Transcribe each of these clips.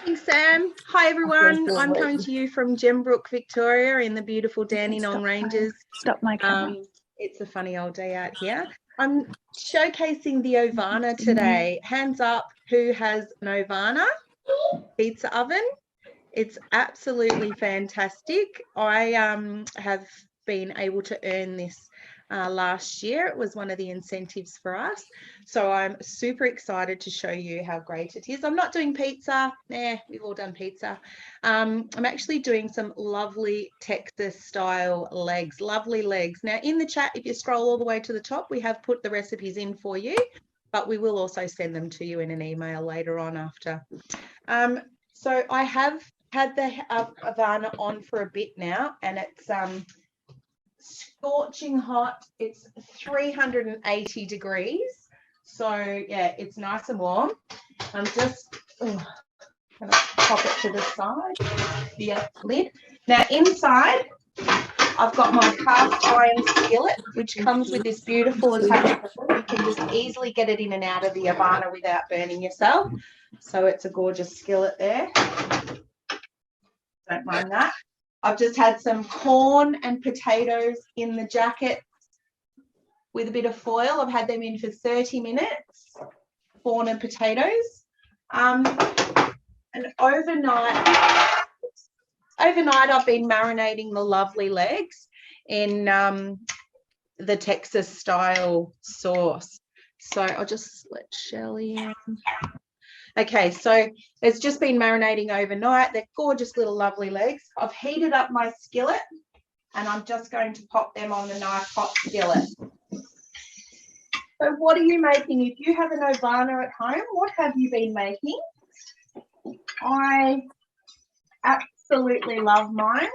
Thanks, Sam. Hi, everyone. I'm coming to you from Gembrook, Victoria, in the beautiful Dandenong Ranges. Stop my camera. It's a funny old day out here. I'm showcasing the Ovana today. Hands up who has an Ovana pizza oven. It's absolutely fantastic. I have been able to earn this last year. It was one of the incentives for us. So I'm super excited to show you how great it is. I'm not doing pizza. We've all done pizza. I'm actually doing some lovely Texas style legs, lovely legs. Now in the chat, if you scroll all the way to the top, we have put the recipes in for you, but we will also send them to you in an email later on after. So I have had the Ovana on for a bit now, and it's scorching hot. It's 380 degrees. So yeah, it's nice and warm. I'm just going to pop it to the side, the lid. Now inside, I've got my cast iron skillet, which comes with this beautiful attachment. You can just easily get it in and out of the Ovana without burning yourself. So it's a gorgeous skillet there. Don't mind that. I've just had some corn and potatoes in the jacket with a bit of foil. I've had them in for 30 minutes, corn and potatoes. And overnight I've been marinating the lovely legs in the Texas style sauce. So I'll just let Shelley in. Okay, so it's just been marinating overnight. They're gorgeous little lovely legs. I've heated up my skillet and I'm just going to pop them on the nice hot skillet. So what are you making? If you have an Ovana at home, what have you been making? I absolutely love mine.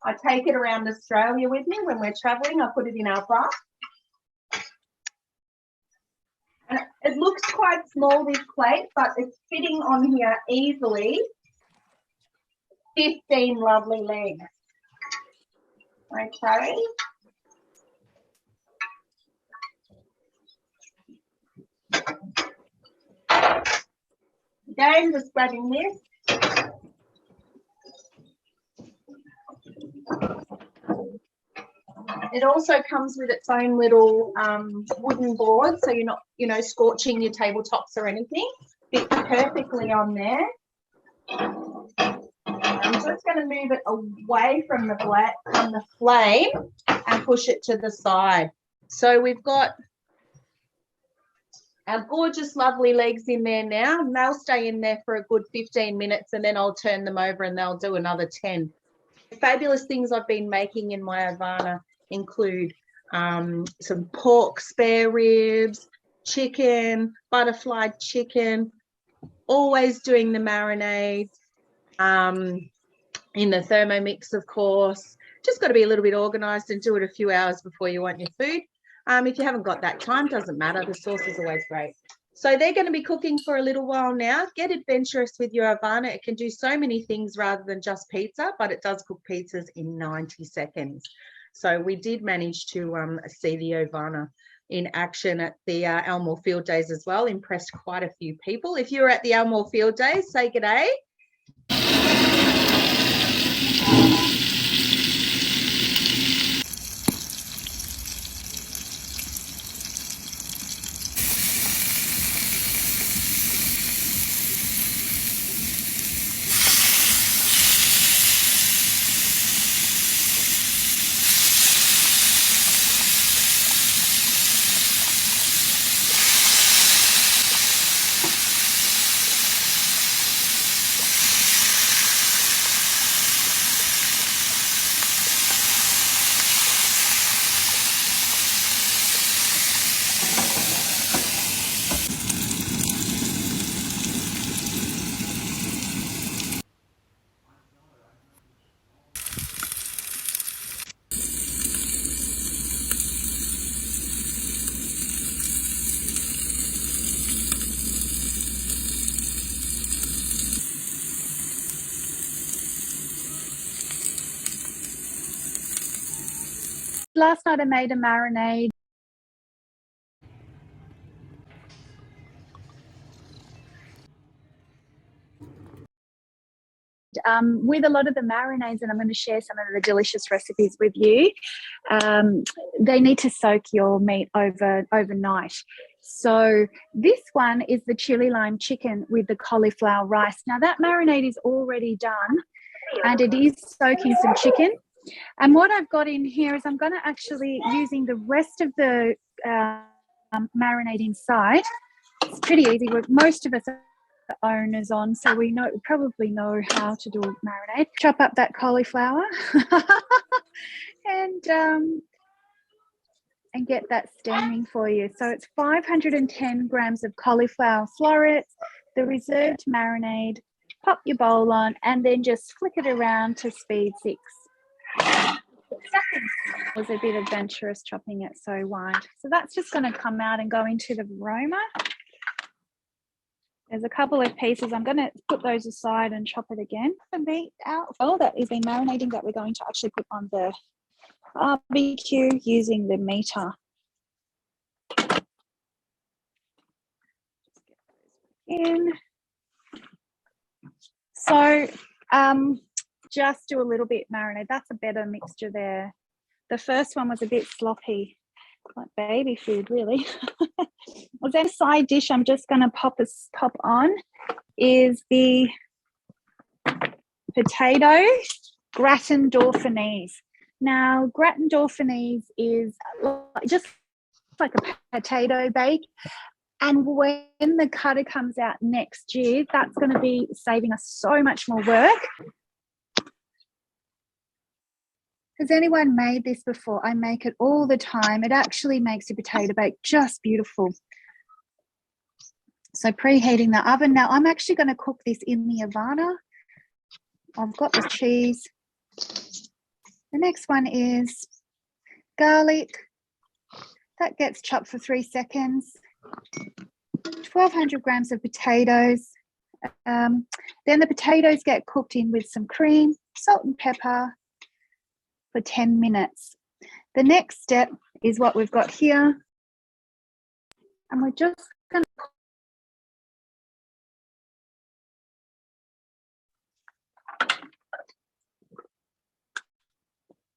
I take it around Australia with me when we're traveling. I put it in our bra. And it looks quite small, this plate, but it's fitting on here easily 15 lovely legs. Okay. Again, just grabbing this. It also comes with its own little wooden board, so you're not, scorching your tabletops or anything. Fits perfectly on there. I'm just going to move it away from the flame and push it to the side. So we've got our gorgeous, lovely legs in there now. And they'll stay in there for a good 15 minutes, and then I'll turn them over and they'll do another 10. Fabulous things I've been making in my Ovana include some pork spare ribs, chicken, butterfly chicken, always doing the marinade in the Thermomix, of course. Just got to be a little bit organised and do it a few hours before you want your food. If you haven't got that time, doesn't matter. The sauce is always great. So they're going to be cooking for a little while now. Get adventurous with your Ovana. It can do so many things rather than just pizza, but it does cook pizzas in 90 seconds. So we did manage to see the Ovana in action at the Elmore Field Days as well. Impressed quite a few people. If you're at the Elmore Field Days, say g'day. Last night I made a marinade. with a lot of the marinades, and I'm going to share some of the delicious recipes with you, they need to soak your meat overnight. So this one is the chili lime chicken with the cauliflower rice. Now that marinade is already done and it is soaking some chicken. And what I've got in here is I'm going to actually using the rest of the marinade inside. It's pretty easy. Most of us are owners on, so we probably know how to do a marinade. Chop up that cauliflower and get that steaming for you. So it's 510 grams of cauliflower florets, the reserved marinade. Pop your bowl on and then just flick it around to speed 6. It was a bit adventurous chopping it so wide. So that's just going to come out and go into the varoma. There's a couple of pieces. I'm going to put those aside and chop it again. The meat out. Oh, that is been marinating that we're going to actually put on the barbecue using the meter. In. So just do a little bit marinade. That's a better mixture there. The first one was a bit sloppy, like baby food, really. Well, then a side dish I'm just going to pop on is the potato gratin dauphinoise. Now, gratin dauphinoise is just like a potato bake. And when the cutter comes out next year, that's going to be saving us so much more work. Has anyone made this before? I make it all the time. It actually makes your potato bake just beautiful. So preheating the oven. Now I'm actually going to cook this in the Avana. I've got the cheese. The next one is garlic. That gets chopped for 3 seconds. 1,200 grams of potatoes. Then the potatoes get cooked in with some cream, salt and pepper for 10 minutes. The next step is what we've got here. And we're just going to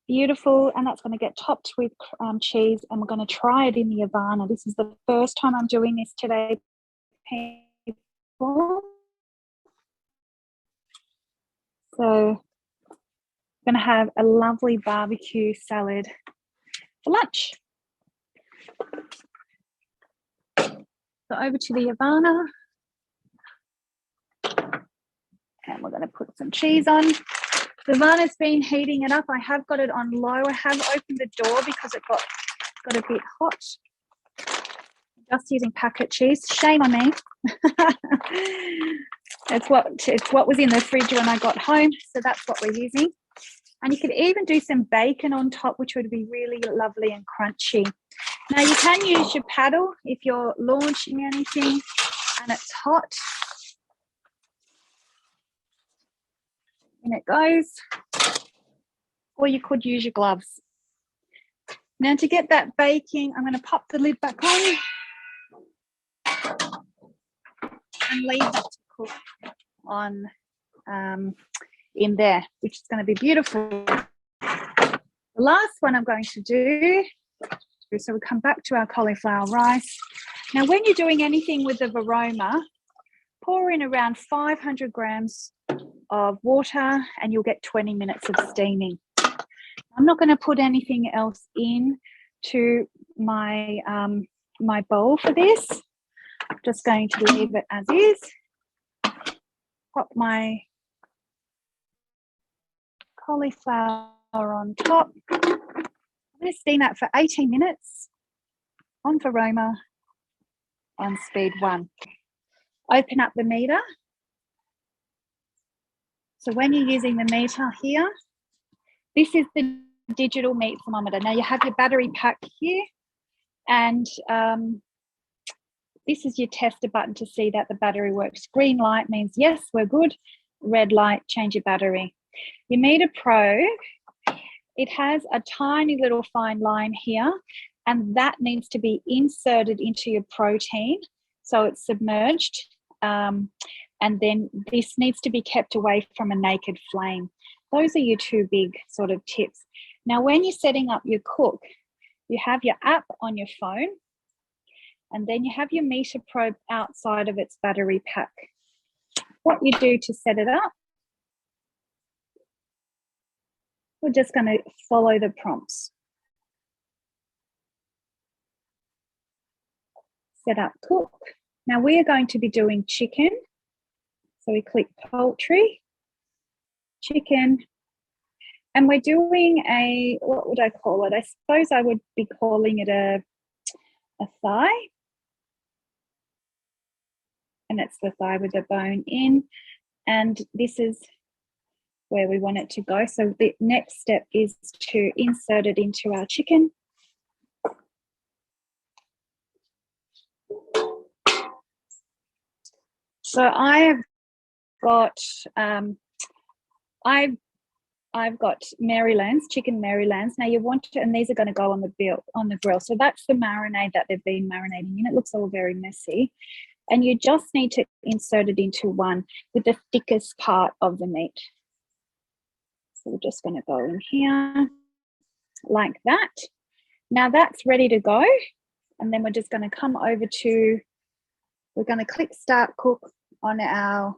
beautiful, and that's going to get topped with cheese, and we're going to try it in the Avana. This is the first time I'm doing this today. So I'm going to have a lovely barbecue salad for lunch. So over to the Avana, and we're going to put some cheese on. The Avana's been heating it up. I have got it on low. I have opened the door because it got a bit hot. Just using packet cheese. Shame on me. It's what was in the fridge when I got home, so that's what we're using. And you could even do some bacon on top, which would be really lovely and crunchy. Now you can use your paddle if you're launching anything and it's hot. In it goes. Or you could use your gloves. Now to get that baking, I'm going to pop the lid back on and leave that to cook on in there, which is going to be beautiful. The last one I'm going to do, so we'll come back to our cauliflower rice. Now when you're doing anything with the varoma, pour in around 500 grams of water and you'll get 20 minutes of steaming. I'm not going to put anything else in to my my bowl for this. I'm just going to leave it as is. Pop my cauliflower on top. I'm going to steam that for 18 minutes on varoma on speed 1. Open up the meter. So when you're using the meter here, this is the digital meat thermometer. Now you have your battery pack here, and this is your tester button to see that the battery works. Green light means yes, we're good. Red light, change your battery. Your meter probe, it has a tiny little fine line here, and that needs to be inserted into your protein so it's submerged. and then this needs to be kept away from a naked flame. Those are your two big sort of tips. Now, when you're setting up your cook, you have your app on your phone, and then you have your meter probe outside of its battery pack. What you do to set it up, we're just going to follow the prompts. Set up cook. Now we are going to be doing chicken. So we click poultry, chicken, and we're doing a, what would I call it? I suppose I would be calling it a thigh. And it's the thigh with the bone in. And this is where we want it to go. So the next step is to insert it into our chicken. So I have got I've got Marylands, chicken Marylands. Now you want to, and these are going to go on the grill. So that's the marinade that they've been marinating in. It looks all very messy. And you just need to insert it into one with the thickest part of the meat. So we're just going to go in here like that. Now that's ready to go. And then we're just going to come over to, we're going to click Start Cook on our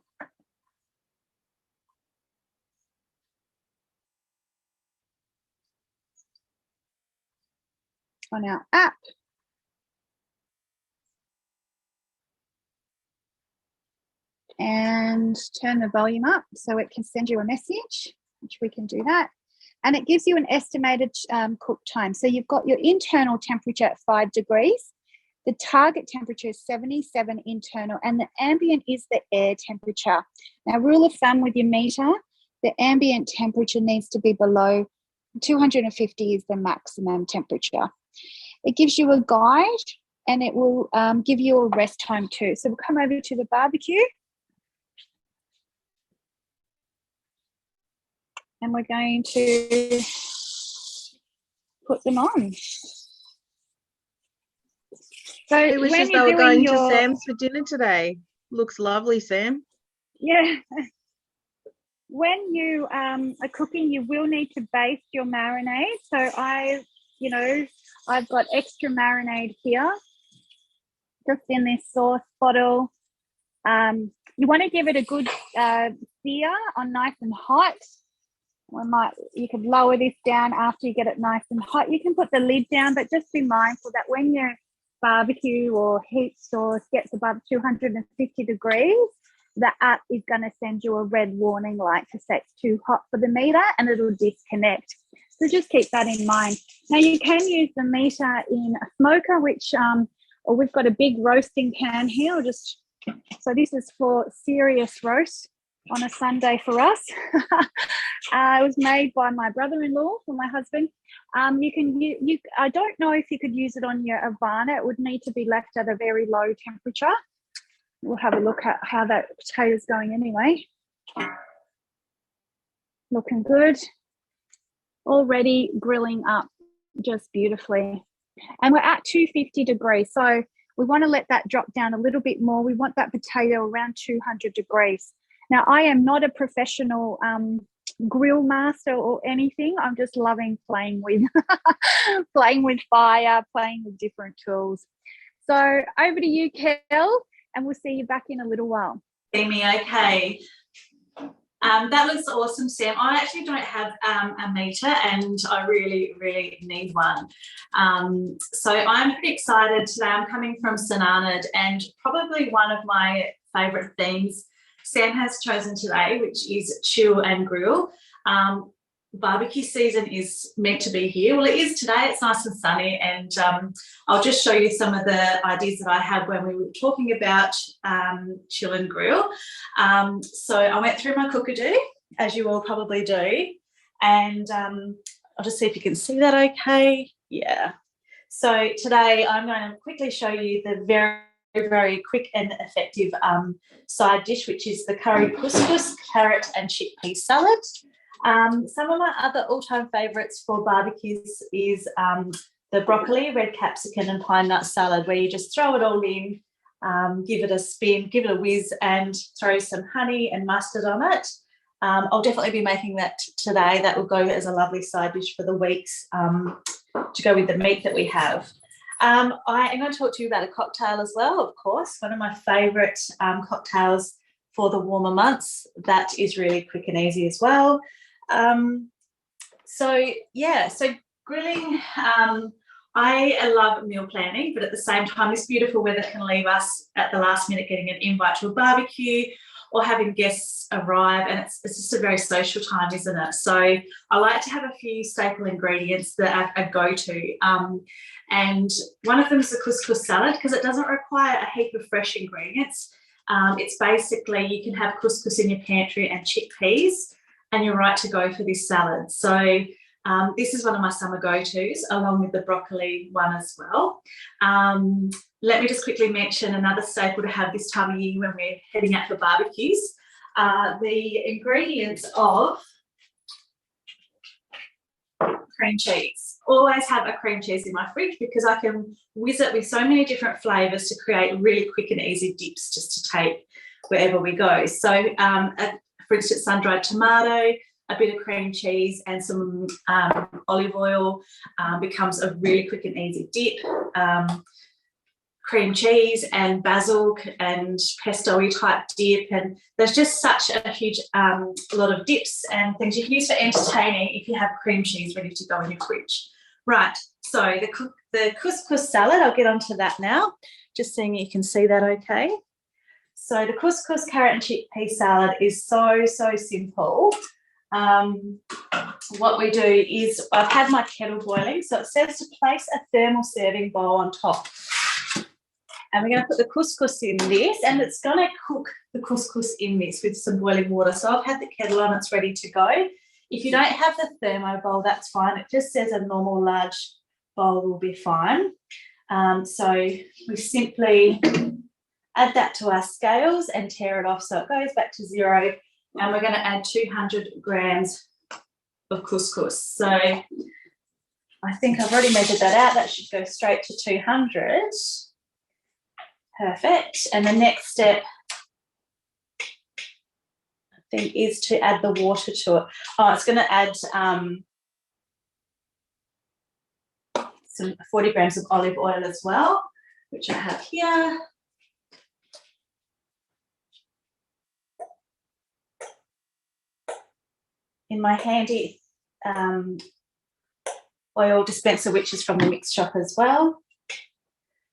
app. And turn the volume up so it can send you a message, which we can do that. And it gives you an estimated cook time. So you've got your internal temperature at 5 degrees. The target temperature is 77 internal, and the ambient is the air temperature. Now, rule of thumb with your meter, the ambient temperature needs to be below 250 is the maximum temperature. It gives you a guide, and it will give you a rest time too. So we'll come over to the barbecue. And we're going to put them on. So it was just they were going to Sam's for dinner today. Looks lovely, Sam. Yeah. When you are cooking, you will need to baste your marinade. So I've got extra marinade here, just in this sauce bottle. You want to give it a good sear on nice and hot. You could lower this down after you get it nice and hot. You can put the lid down, but just be mindful that when your barbecue or heat sauce gets above 250 degrees, the app is going to send you a red warning light to say it's too hot for the meter, and it'll disconnect. So just keep that in mind. Now you can use the meter in a smoker, which or we've got a big roasting pan here. So this is for serious roast on a Sunday for us. It was made by my brother-in-law, for my husband. I don't know if you could use it on your Avana. It would need to be left at a very low temperature. We'll have a look at how that potato's going anyway. Looking good. Already grilling up just beautifully. And we're at 250 degrees. So we want to let that drop down a little bit more. We want that potato around 200 degrees. Now, I am not a professional grill master or anything. I'm just loving playing with fire, playing with different tools. So over to you, Kel, and we'll see you back in a little while. See me okay. That looks awesome, Sam. I actually don't have a meter, and I really, really need one. So I'm pretty excited today. I'm coming from St Arnaud, and probably one of my favourite themes Sam has chosen today, which is chill and grill. Barbecue season is meant to be here. Well, it is today. It's nice and sunny, and I'll just show you some of the ideas that I had when we were talking about chill and grill. So I went through my cookadoo, as you all probably do, and I'll just see if you can see that okay. Yeah. So today I'm going to quickly show you the very, very quick and effective side dish, which is the curry couscous, carrot and chickpea salad. Some of my other all-time favourites for barbecues is the broccoli, red capsicum and pine nut salad, where you just throw it all in, give it a spin, give it a whiz, and throw some honey and mustard on it. I'll definitely be making that today. That will go as a lovely side dish for the weeks to go with the meat that we have. I am going to talk to you about a cocktail as well, of course, one of my favourite cocktails for the warmer months. That is really quick and easy as well. So grilling, I love meal planning, but at the same time, this beautiful weather can leave us at the last minute getting an invite to a barbecue or having guests arrive, and it's just a very social time, isn't it? So I like to have a few staple ingredients that are a go-to, and one of them is the couscous salad, because it doesn't require a heap of fresh ingredients. It's basically, you can have couscous in your pantry and chickpeas, and you're right to go for this salad. So this is one of my summer go-tos, along with the broccoli one as well. Let me just quickly mention another staple to have this time of year when we're heading out for barbecues. The ingredients of cream cheese. Always have a cream cheese in my fridge because I can whiz it with so many different flavours to create really quick and easy dips just to take wherever we go. So, for instance, sun-dried tomato, a bit of cream cheese and some olive oil becomes a really quick and easy dip. Cream cheese and basil and pesto-y type dip, and there's just such a huge lot of dips and things you can use for entertaining if you have cream cheese ready to go in your fridge. Right, so the couscous salad, I'll get onto that now, just seeing you can see that okay. So the couscous carrot and chickpea salad is so simple. What we do is, I've had my kettle boiling, so it says to place a thermal serving bowl on top. And we're going to put the couscous in this, and it's going to cook the couscous in this with some boiling water. So I've had the kettle on, it's ready to go. If you don't have the thermo bowl, that's fine. It just says a normal large bowl will be fine. So we simply add that to our scales and tear it off so it goes back to 0. And we're going to add 200 grams of couscous. So I think I've already measured that out. That should go straight to 200. Perfect. And the next step, I think, is to add the water to it. Oh, it's going to add some 40 grams of olive oil as well, which I have here. In my handy oil dispenser, which is from the mix shop as well.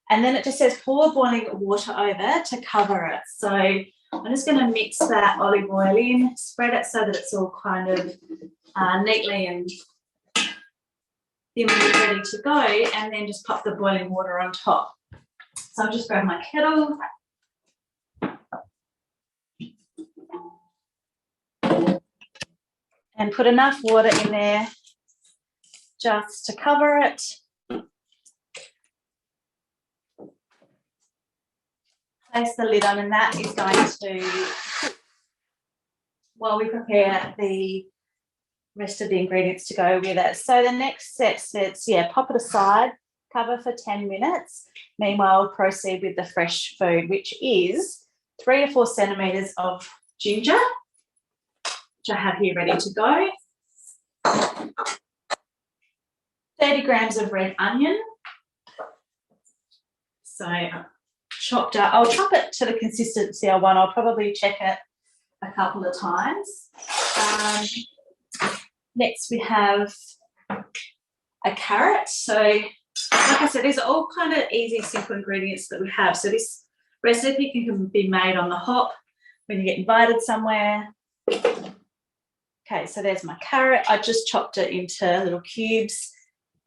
And then it just says pour boiling water over to cover it. So I'm just going to mix that olive oil in, spread it so that it's all kind of neatly and thinly ready to go, and then just pop the boiling water on top. So I'll just grab my kettle. And put enough water in there just to cover it. Place the lid on, and that is going to cook while we prepare the rest of the ingredients to go with it. So the next step says, pop it aside, cover for 10 minutes. Meanwhile, proceed with the fresh food, which is 3 to 4 centimetres of ginger, which I have here ready to go. 30 grams of red onion. So chopped up. I'll chop it to the consistency I want. I'll probably check it a couple of times. Next we have a carrot. So like I said, these are all kind of easy, simple ingredients that we have. So this recipe can be made on the hop when you get invited somewhere. Okay, so there's my carrot. I just chopped it into little cubes.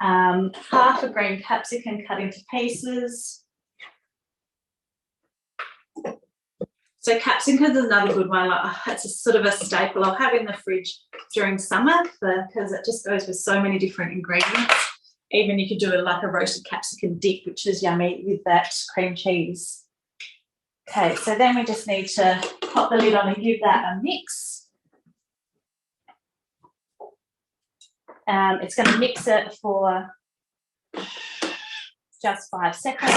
Half a green capsicum cut into pieces. So capsicum is another good one. It's a sort of a staple I'll have in the fridge during summer because it just goes with so many different ingredients. Even you could do it like a roasted capsicum dip, which is yummy with that cream cheese. Okay, so then we just need to pop the lid on and give that a mix. It's going to mix it for just 5 seconds.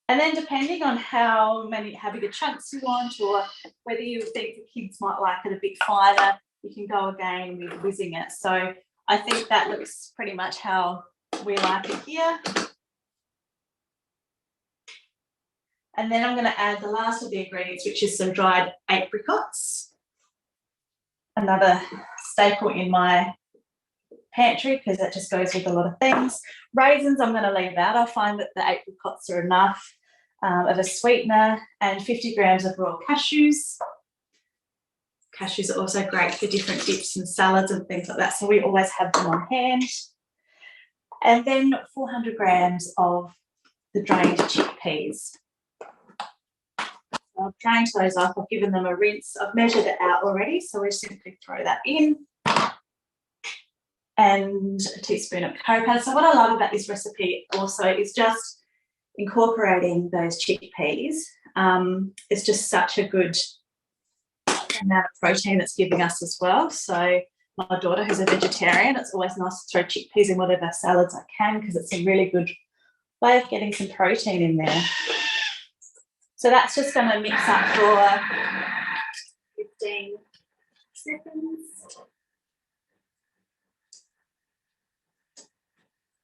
And then depending on how big a chunks you want, or whether you think the kids might like it a bit finer, you can go again with whizzing it. So I think that looks pretty much how we like it here. And then I'm going to add the last of the ingredients, which is some dried apricots. Another staple in my pantry because that just goes with a lot of things. Raisins I'm going to leave out. I find that the apricots are enough of a sweetener, and 50 grams of raw cashews. Cashews are also great for different dips and salads and things like that, so we always have them on hand. And then 400 grams of the drained chickpeas. So I've drained those off, I've given them a rinse, I've measured it out already, so we simply throw that in. And a teaspoon of curry powder. So what I love about this recipe also is just incorporating those chickpeas. It's just such a good amount of protein it's giving us as well. So my daughter, who's a vegetarian, it's always nice to throw chickpeas in whatever salads I can because it's a really good way of getting some protein in there. So that's just going to mix up for 15 seconds.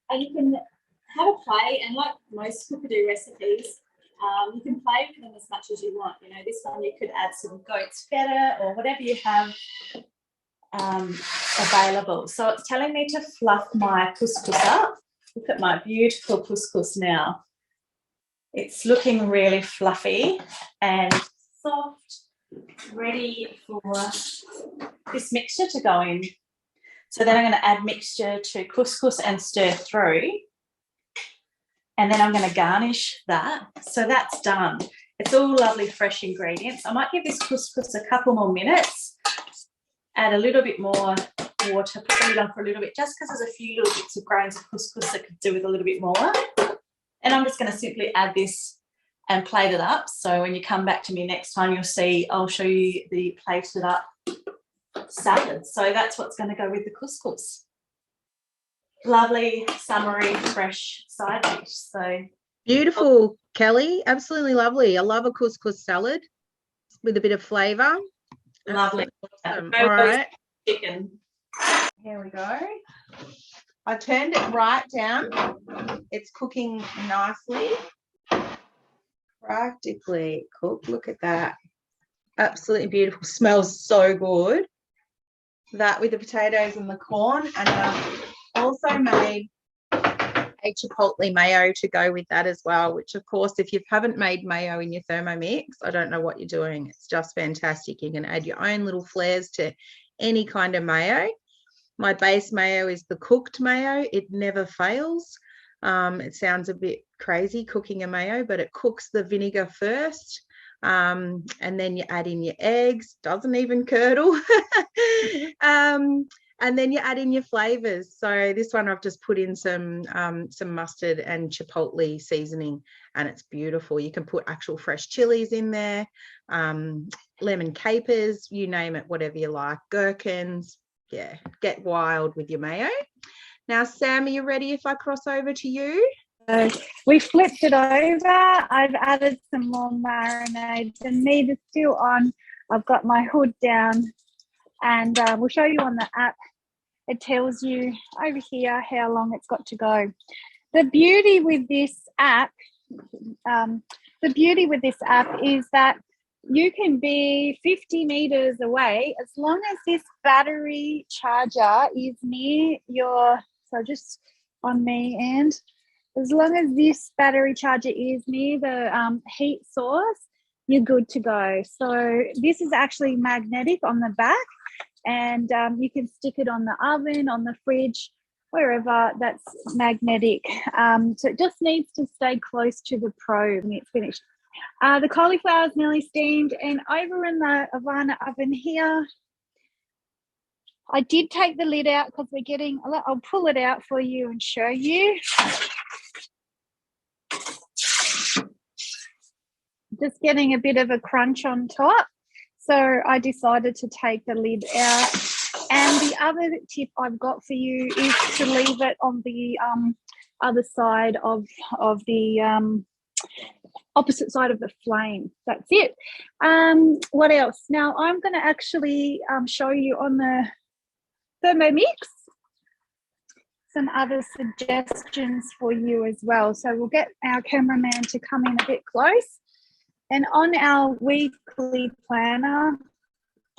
And you can have a play, and like most cookadoo recipes, you can play with them as much as you want. You know, this one you could add some goat's feta or whatever you have available. So it's telling me to fluff my couscous up. Look at my beautiful couscous now. It's looking really fluffy and soft, ready for this mixture to go in. So then I'm going to add mixture to couscous and stir through. And then I'm going to garnish that. So that's done. It's all lovely fresh ingredients. I might give this couscous a couple more minutes, add a little bit more water, put it on for a little bit, just because there's a few little bits of grains of couscous that could do with a little bit more. And I'm just going to simply add this and plate it up. So when you come back to me next time, you'll see I'll show you the plated up salad. So that's what's going to go with the couscous. Lovely, summery, fresh side dish. So beautiful, Kelly. Absolutely lovely. I love a couscous salad with a bit of flavour. Lovely. Awesome. All right. Chicken. Here we go. I turned it right down. It's cooking nicely. Practically cooked. Look at that. Absolutely beautiful. Smells so good. That with the potatoes and the corn, and I've also made a chipotle mayo to go with that as well, which of course if you haven't made mayo in your Thermomix, I don't know what you're doing. It's just fantastic. You can add your own little flares to any kind of mayo. My base mayo is the cooked mayo. It never fails. It sounds a bit crazy cooking a mayo, but it cooks the vinegar first. And then you add in your eggs, doesn't even curdle. And then you add in your flavors. So this one I've just put in some mustard and chipotle seasoning, and it's beautiful. You can put actual fresh chilies in there, lemon capers, you name it, whatever you like, gherkins. Yeah, get wild with your mayo. Now, Sam, are you ready if I cross over to you? We flipped it over. I've added some more marinade. The meat is still on. I've got my hood down, and we'll show you on the app. It tells you over here how long it's got to go. The beauty with this app, is that you can be 50 meters away as long as this battery charger is near your. So just on me, and as long as this battery charger is near the heat source, you're good to go. So this is actually magnetic on the back, and you can stick it on the oven, on the fridge, wherever that's magnetic. So it just needs to stay close to the probe when it's finished. The cauliflower is nearly steamed, and over in the Avana oven here, I did take the lid out because we're getting, I'll pull it out for you and show you. Just getting a bit of a crunch on top. So I decided to take the lid out. And the other tip I've got for you is to leave it on the other side of the opposite side of the flame. That's it. What else? Now I'm going to actually show you on the Thermomix some other suggestions for you as well. So we'll get our cameraman to come in a bit close. And on our weekly planner,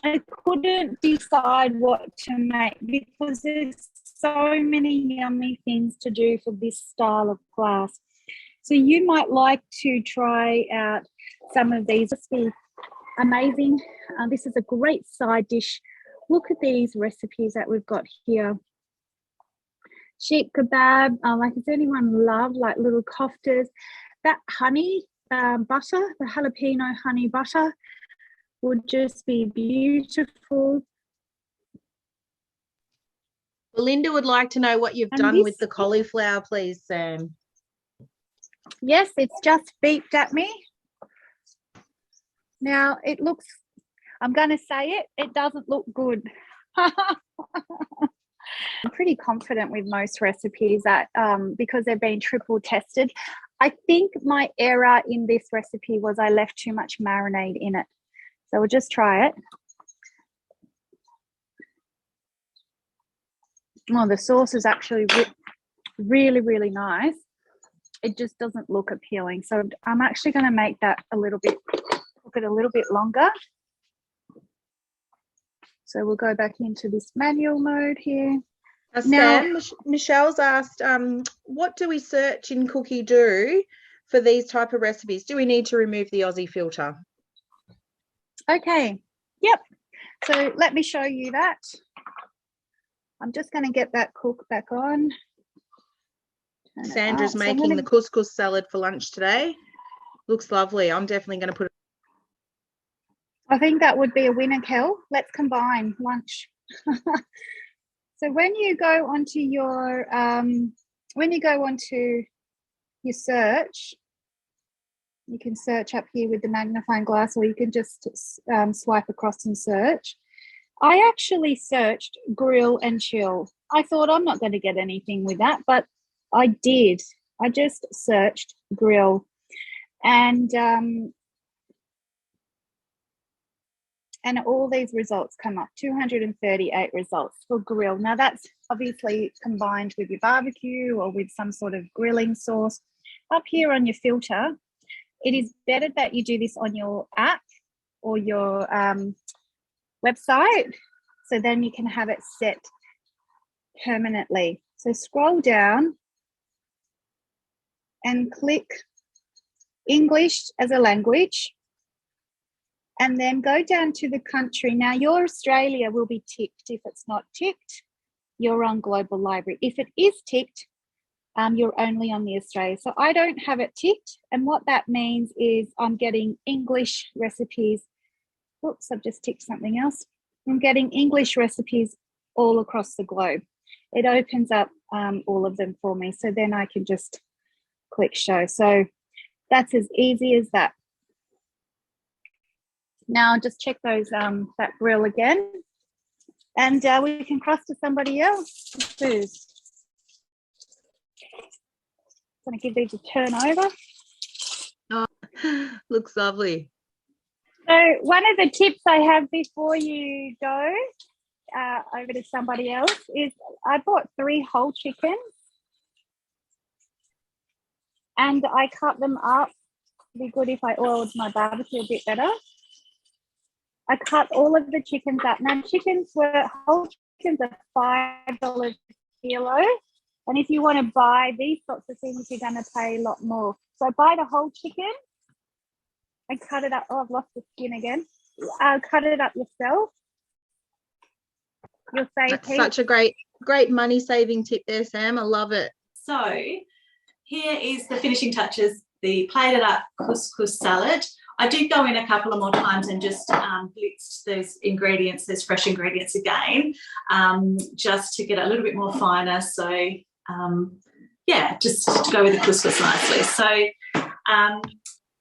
I couldn't decide what to make because there's so many yummy things to do for this style of class. So you might like to try out some of these. It's be amazing. This is a great side dish. Look at these recipes that we've got here. Sheep kebab, like does anyone love like little koftas? That honey butter, the jalapeno honey butter would just be beautiful. Belinda would like to know what you've done with the cauliflower, please, Sam. Yes, it's just beeped at me. Now it looks, I'm going to say it doesn't look good. I'm pretty confident with most recipes that because they've been triple tested. I think my error in this recipe was I left too much marinade in it. So we'll just try it. Oh, the sauce is actually really, really nice. It just doesn't look appealing. So I'm actually going to make that a little bit, cook it a little bit longer. So we'll go back into this manual mode here. Sam, Michelle's asked, what do we search in Cookie Do for these type of recipes? Do we need to remove the Aussie filter? Okay, yep. So let me show you that. I'm just going to get that cook back on. Sandra's making the couscous salad for lunch today. Looks lovely. I'm definitely going to put it. I think that would be a winner, Kel. Let's combine lunch. So when you go onto your search, you can search up here with the magnifying glass, or you can just swipe across and search. I actually searched grill and chill. I thought I'm not going to get anything with that, but I did. I just searched grill, and all these results come up, 238 results for grill. Now that's obviously combined with your barbecue or with some sort of grilling sauce. Up here on your filter, it is better that you do this on your app or your website, so then you can have it set permanently. So scroll down and click English as a language, and then go down to the country. Now your Australia will be ticked. If it's not ticked, you're on Global Library. If it is ticked, you're only on the Australia. So I don't have it ticked, and what that means is I'm getting English recipes. Oops, I've just ticked something else. I'm getting English recipes all across the globe. It opens up all of them for me, so then I can just click show. So that's as easy as that. Now just check those that grill again, and we can cross to somebody else. Who's going to give these a turn over? Oh, looks lovely. So one of the tips I have before you go over to somebody else is I bought 3 whole chickens, and I cut them up. It'd be good if I oiled my barbecue a bit better. I cut all of the chickens up. Now whole chickens are $5 a kilo. And if you want to buy these sorts of things, you're going to pay a lot more. So buy the whole chicken and cut it up. Oh, I've lost the skin again. Cut it up yourself. You'll save That's such a great money saving tip there, Sam. I love it. So here is the finishing touches, the plated up couscous salad. I did go in a couple of more times and just blitzed those ingredients, those fresh ingredients again, just to get it a little bit more finer. So, yeah, just to go with the couscous nicely. So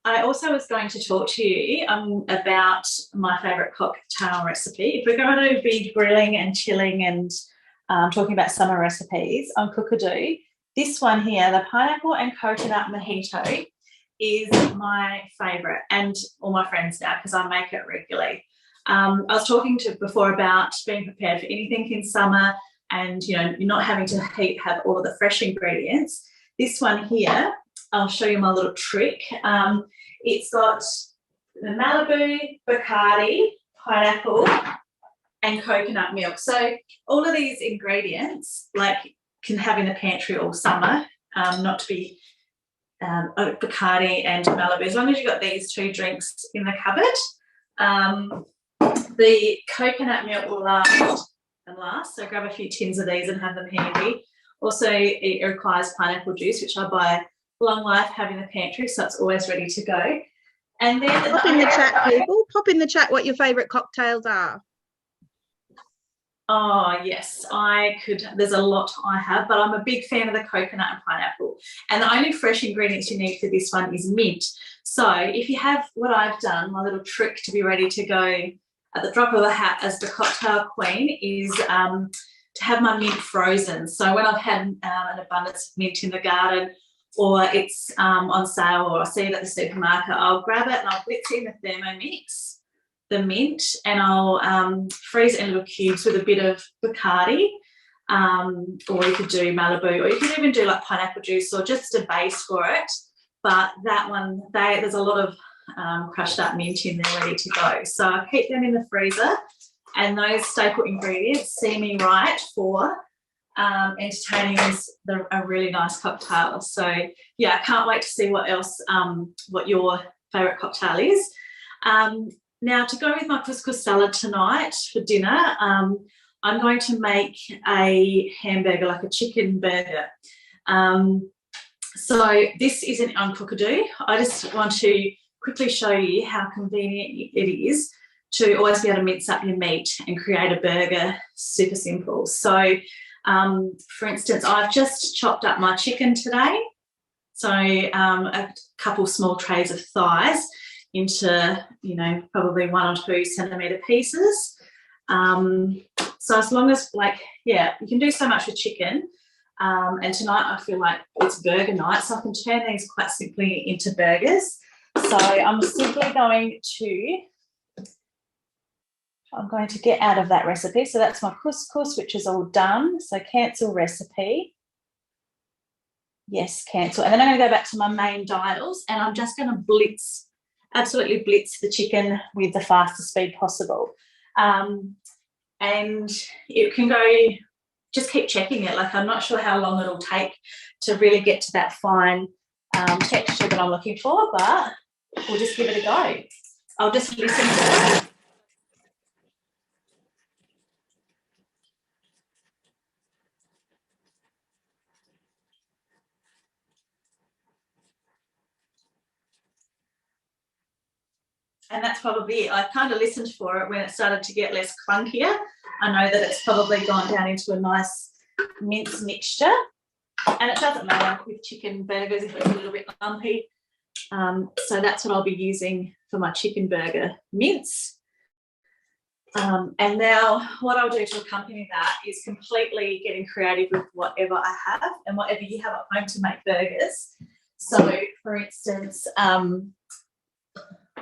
I also was going to talk to you about my favourite cocktail recipe. If we're going to be grilling and chilling and talking about summer recipes on Cookadoo, this one here, the pineapple and coconut mojito, is my favourite, and all my friends now, because I make it regularly. I was talking before about being prepared for anything in summer, and you're not having to have all of the fresh ingredients. This one here, I'll show you my little trick. It's got the Malibu, Bacardi, pineapple, and coconut milk. So all of these ingredients can have in the pantry all summer, not to be Bacardi and Malibu, as long as you've got these two drinks in the cupboard. The coconut milk will last, so grab a few tins of these and have them handy. Also, it requires pineapple juice, which I buy Long Life, have in the pantry, so it's always ready to go. And then pop in the chat, people. Pop in the chat what your favourite cocktails are. Oh, yes, there's a lot I have, but I'm a big fan of the coconut and pineapple. And the only fresh ingredients you need for this one is mint. So if you have what I've done, my little trick to be ready to go at the drop of a hat as the cocktail queen is to have my mint frozen. So when I've had an abundance of mint in the garden, or it's on sale, or I see it at the supermarket, I'll grab it and I'll blitz in the Thermomix, the mint, and I'll freeze it in little cubes with a bit of Bacardi, or you could do Malibu, or you could even do like pineapple juice or just a base for it. But that one, there's a lot of crushed up mint in there ready to go. So I keep them in the freezer, and those staple ingredients see me right for entertaining a really nice cocktail. So yeah, I can't wait to see what else, what your favourite cocktail is. Now, to go with my couscous salad tonight for dinner, I'm going to make a hamburger, like a chicken burger. So this isn't on Cookadoo. I just want to quickly show you how convenient it is to always be able to mince up your meat and create a burger super simple. So, for instance, I've just chopped up my chicken today. So a couple small trays of thighs into, probably 1 or 2 centimetre pieces. So as long as, you can do so much with chicken. And tonight I feel like it's burger night, so I can turn these quite simply into burgers. So I'm simply going to get out of that recipe. So that's my couscous, which is all done. So cancel recipe. Yes, cancel. And then I'm going to go back to my main dials, and I'm just going to absolutely blitz the chicken with the fastest speed possible. And it can go, just keep checking it. I'm not sure how long it'll take to really get to that fine texture that I'm looking for, but we'll just give it a go. I'll just listen to it. And that's probably it. I kind of listened for it when it started to get less clunkier. I know that it's probably gone down into a nice mince mixture. And it doesn't matter with chicken burgers if it's a little bit lumpy. So that's what I'll be using for my chicken burger mince. And now what I'll do to accompany that is completely getting creative with whatever I have and whatever you have at home to make burgers. So, for instance,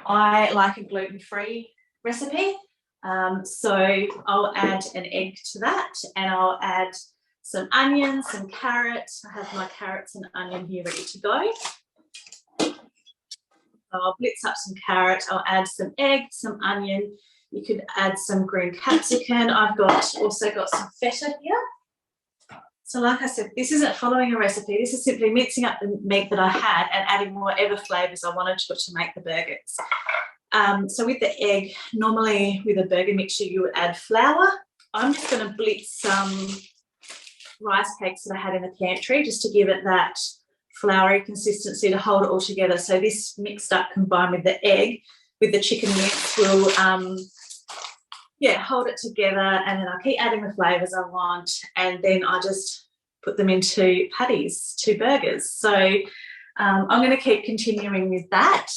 I like a gluten-free recipe, so I'll add an egg to that, and I'll add some onions, some carrots. I have my carrots and onion here ready to go. I'll blitz up some carrot. I'll add some egg, some onion. You could add some green capsicum. I've also got some feta here. So like I said, this isn't following a recipe. This is simply mixing up the meat that I had and adding whatever flavours I wanted to make the burgers. So with the egg, normally with a burger mixture, you would add flour. I'm just going to blitz some rice cakes that I had in the pantry just to give it that floury consistency to hold it all together. So this mixed up combined with the egg, with the chicken mix will hold it together, and then I keep adding the flavours I want, and then I just put them into patties, 2 burgers. So I'm going to keep continuing with that.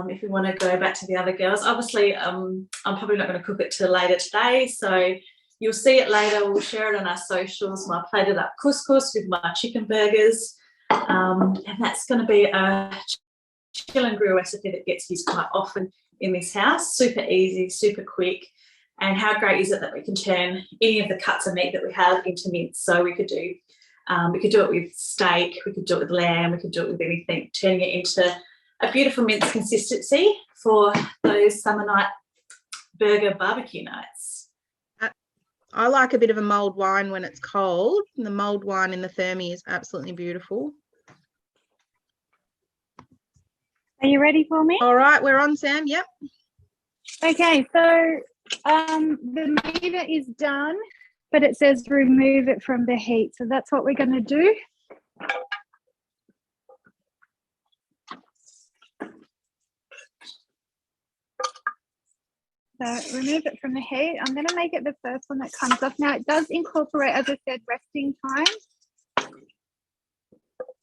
If we want to go back to the other girls, obviously I'm probably not going to cook it till later today, so you'll see it later. We'll share it on our socials, my plated up couscous with my chicken burgers, and that's going to be a chill and grill recipe that gets used quite often in this house. Super easy, super quick. And how great is it that we can turn any of the cuts of meat that we have into mince? So we could do it with steak, we could do it with lamb, we could do it with anything, turning it into a beautiful mince consistency for those summer night burger barbecue nights. I like a bit of a mulled wine when it's cold. And the mulled wine in the thermi is absolutely beautiful. Are you ready for me? All right, we're on, Sam. Yep. Okay, so the meter is done, but it says remove it from the heat. So that's what we're going to do. So remove it from the heat. I'm going to make it the first one that comes off. Now it does incorporate, as I said, resting time.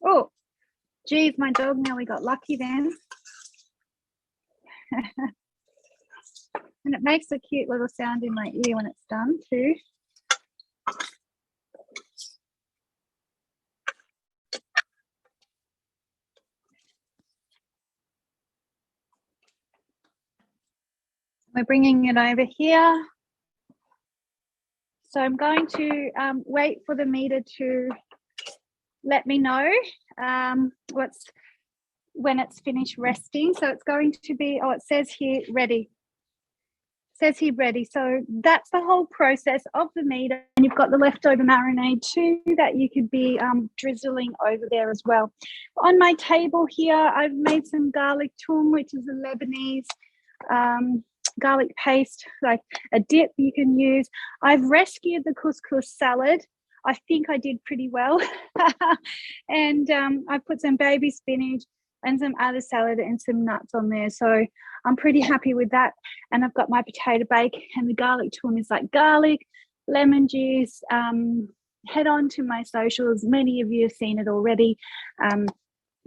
Oh, geez, my dog nearly got lucky then. And it makes a cute little sound in my ear when it's done too. We're bringing it over here. So I'm going to wait for the meter to let me know when it's finished resting. So it's going to be, oh, it says here ready. It says here ready. So that's the whole process of the meter. And you've got the leftover marinade too that you could be drizzling over there as well. On my table here, I've made some garlic toum, which is a Lebanese garlic paste, like a dip you can use. I've rescued the couscous salad. I think I did pretty well. And I put some baby spinach and some other salad and some nuts on there. So I'm pretty happy with that. And I've got my potato bake, and the garlic toum is like garlic, lemon juice. Head on to my socials. Many of you have seen it already. And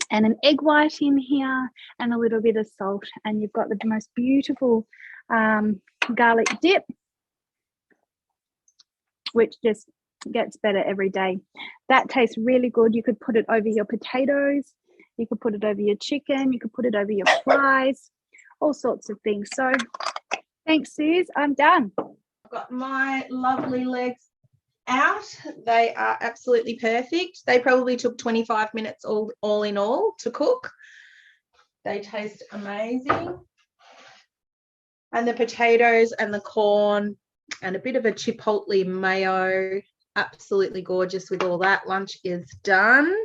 an egg white in here and a little bit of salt. And you've got the most beautiful garlic dip, which just gets better every day. That tastes really good. You could put it over your potatoes, you could put it over your chicken, you could put it over your fries, all sorts of things. So thanks, Suze. I'm done. I've got my lovely legs out. They are absolutely perfect. They probably took 25 minutes all in all to cook. They taste amazing. And the potatoes and the corn and a bit of a chipotle mayo, absolutely gorgeous with all that. Lunch is done.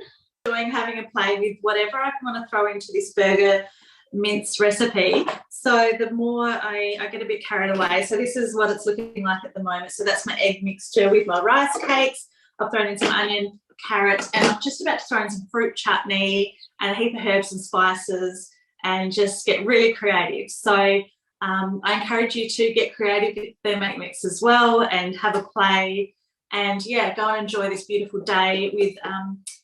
Having a play with whatever I want to throw into this burger mince recipe. So the more I get a bit carried away. So this is what it's looking like at the moment. So that's my egg mixture with my rice cakes. I've thrown in some onion, carrot, and I'm just about to throw in some fruit chutney and a heap of herbs and spices and just get really creative. So I encourage you to get creative with the make mix as well and have a play. And yeah, go and enjoy this beautiful day with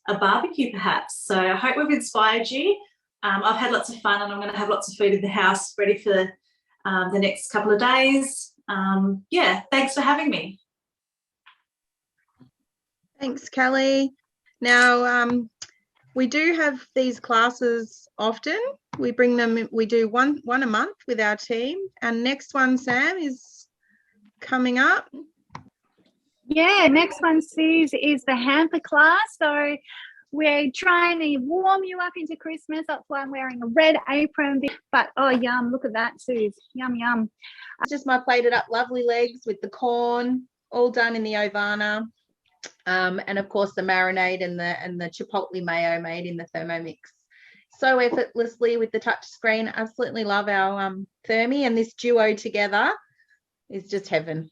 a barbecue perhaps. So I hope we've inspired you. I've had lots of fun, and I'm going to have lots of food in the house ready for the next couple of days. Yeah, thanks for having me. Thanks, Kelly. Now, we do have these classes often. We bring them, we do one a month with our team. And next one, Sam, is coming up. Yeah, next one, Suze, is the hamper class. So we're trying to warm you up into Christmas. That's why I'm wearing a red apron. But, oh, yum, look at that, Suze. Yum, yum. Just my plated up lovely legs with the corn, all done in the Ovana. And, of course, the marinade and the chipotle mayo made in the Thermomix. So effortlessly with the touch screen. Absolutely love our Thermi, and this duo together is just heaven.